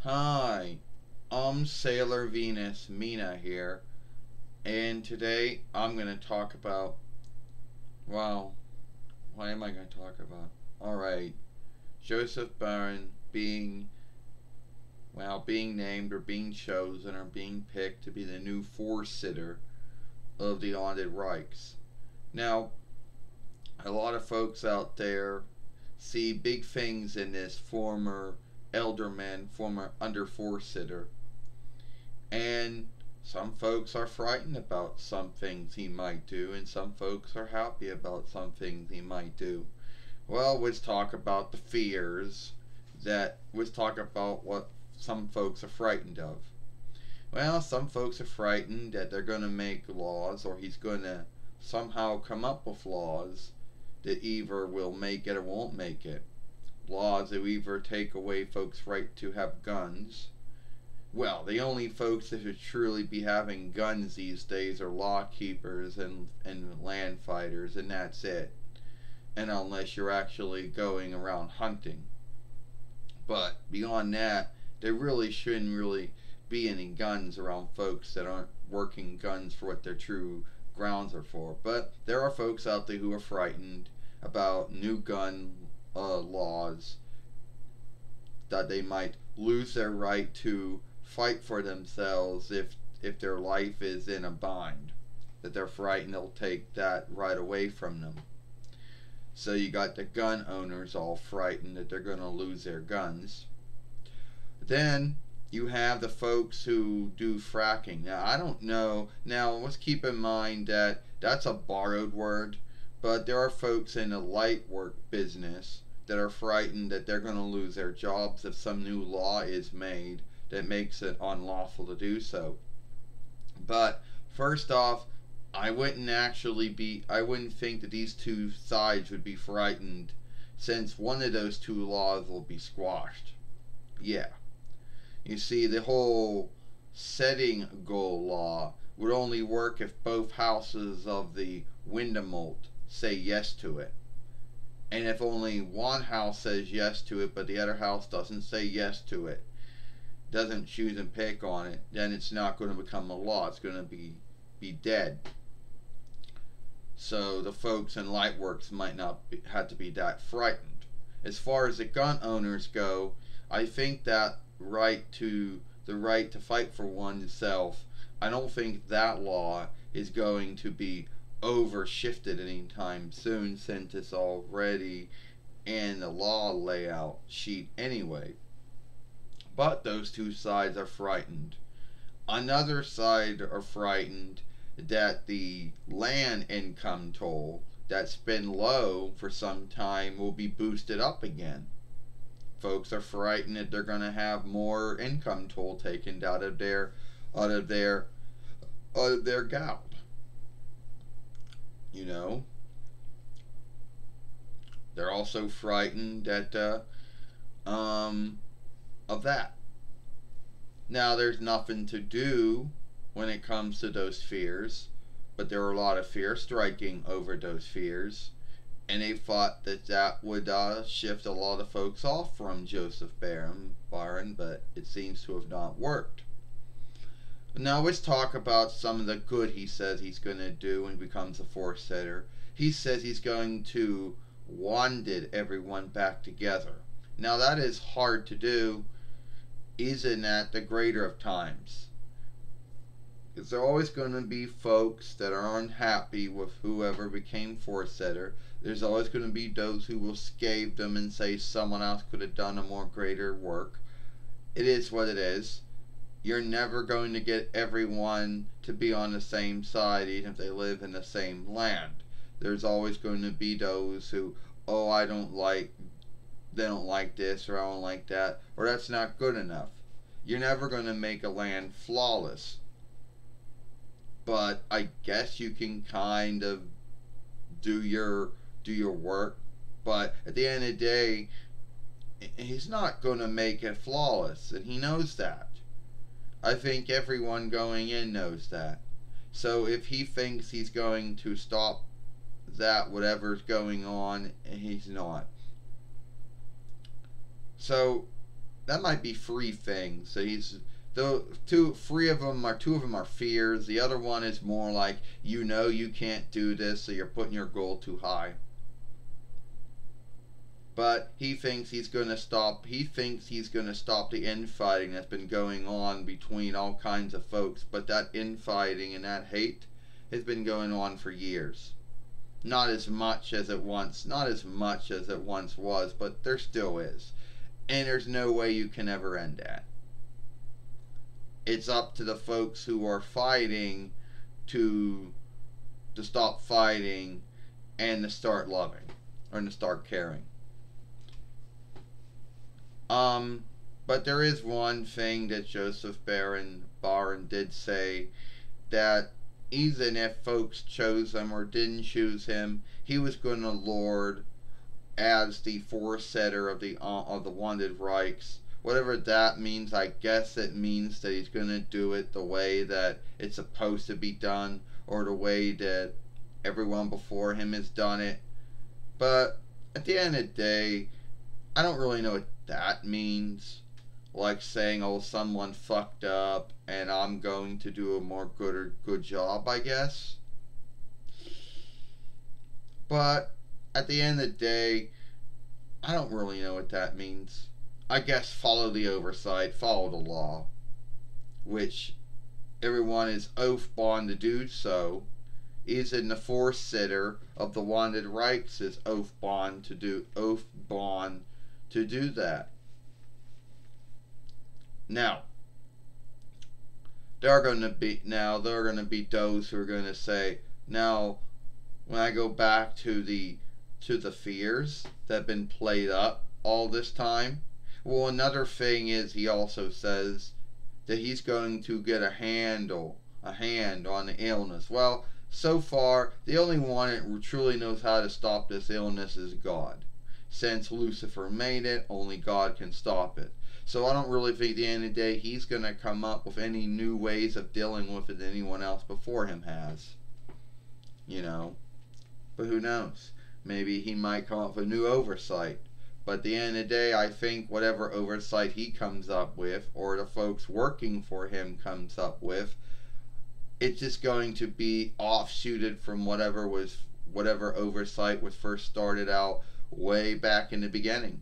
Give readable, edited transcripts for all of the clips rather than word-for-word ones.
Hi, I'm Sailor Venus Mina here, and today I'm going to talk about, well, what am I going to talk about? Alright, Joseph Barron being named or being chosen or being picked to be the new Foresitter of the haunted Rikes. Now, a lot of folks out there see big things in this former elderman, former under Foresitter, and some folks are frightened about some things he might do, and some folks are happy about some things he might do. Well, let's talk about the fears let's talk about what some folks are frightened of. Well, some folks are frightened that they're going to make laws, or he's going to somehow come up with laws that either will make it or won't make it. Laws that either take away folks' right to have guns. Well, the only folks that should truly be having guns these days are law keepers and land fighters, and that's it. And unless you're actually going around hunting. But beyond that, there really shouldn't really be any guns around folks that aren't working guns for what their true grounds are for. But there are folks out there who are frightened about new gun laws, that they might lose their right to fight for themselves if their life is in a bind, that they're frightened they'll take that right away from them. So you got the gun owners all frightened that they're going to lose their guns. Then you have the folks who do fracking. Now, I don't know. Now, let's keep in mind that that's a borrowed word, but there are folks in the light work business that are frightened that they're going to lose their jobs if some new law is made that makes it unlawful to do so. But first off, I wouldn't think that these two sides would be frightened, since one of those two laws will be squashed. Yeah. You see, the whole setting goal law would only work if both houses of the Windemolt say yes to it. And if only one house says yes to it, but the other house doesn't say yes to it, doesn't choose and pick on it, then it's not going to become a law. It's going to be dead. So the folks in Lightworks might not have to be that frightened. As far as the gun owners go, I think that the right to fight for oneself, I don't think that law is going to be overshifted anytime soon, since it's already in the law layout sheet anyway. But those two sides are frightened. Another side are frightened that the land income toll that's been low for some time will be boosted up again. Folks are frightened that they're going to have more income toll taken out of their gout. You know, they're also frightened that of that. Now, there's nothing to do when it comes to those fears, but there are a lot of fear striking over those fears, and they thought that that would shift a lot of folks off from Joseph Barron, but it seems to have not worked. Now let's talk about some of the good he says he's going to do when he becomes a Foresitter. He says he's going to wanded everyone back together. Now that is hard to do, isn't that the greater of times? Because there are always going to be folks that are unhappy with whoever became Foresitter. There's always going to be those who will scathe them and say someone else could have done a more greater work. It is what it is. You're never going to get everyone to be on the same side, even if they live in the same land. There's always going to be those who, oh, they don't like this, or I don't like that, or that's not good enough. You're never going to make a land flawless. But I guess you can kind of do your work. But at the end of the day, he's not going to make it flawless, and he knows that. I think everyone going in knows that. So if he thinks he's going to stop that, whatever's going on, he's not. So that might be three things. So he's two of them are fears. The other one is more like, you know, you can't do this, so you're putting your goal too high. But he thinks he's going to stop. He thinks he's going to stop the infighting that's been going on between all kinds of folks. But that infighting and that hate has been going on for years. Not as much as it once was, but there still is. And there's no way you can ever end that. It's up to the folks who are fighting to stop fighting and to start loving or to start caring. But there is one thing that Joseph Barron did say, that even if folks chose him or didn't choose him, he was going to lord as the Foresitter of the wanted Rikes. Whatever that means, I guess it means that he's going to do it the way that it's supposed to be done, or the way that everyone before him has done it. But at the end of the day, I don't really know what that means. Like saying, oh, someone fucked up and I'm going to do a more good job, I guess. But at the end of the day, I don't really know what that means. I guess follow the oversight, follow the law, which everyone is oath bound to do so. Even the Foresitter of the wanted Rikes is oath bound to do that. Now, there are going to be those who are going to say, now, when I go back to the fears that have been played up all this time, well, another thing is, he also says that he's going to get a hand on the illness. Well, so far, the only one that truly knows how to stop this illness is God. Since Lucifer made it, only God can stop it. So I don't really think at the end of the day he's going to come up with any new ways of dealing with it than anyone else before him has. You know. But who knows? Maybe he might come up with a new oversight. But at the end of the day, I think whatever oversight he comes up with, or the folks working for him comes up with, it's just going to be offshooted from whatever oversight was first started out way back in the beginning.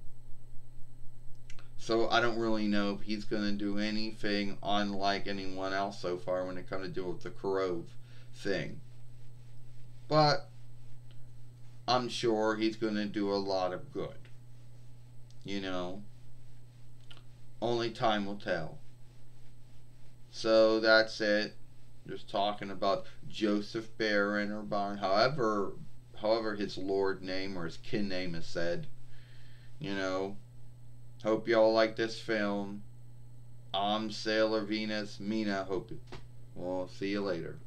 So I don't really know if he's going to do anything unlike anyone else so far when it comes to deal with the Korov thing. But I'm sure he's going to do a lot of good. You know, only time will tell. So that's it. Just talking about Joseph Barron or Barn, however his lord name or his kin name is said. You know, hope y'all like this film. I'm Sailor Venus Mina. Hope we'll see you later.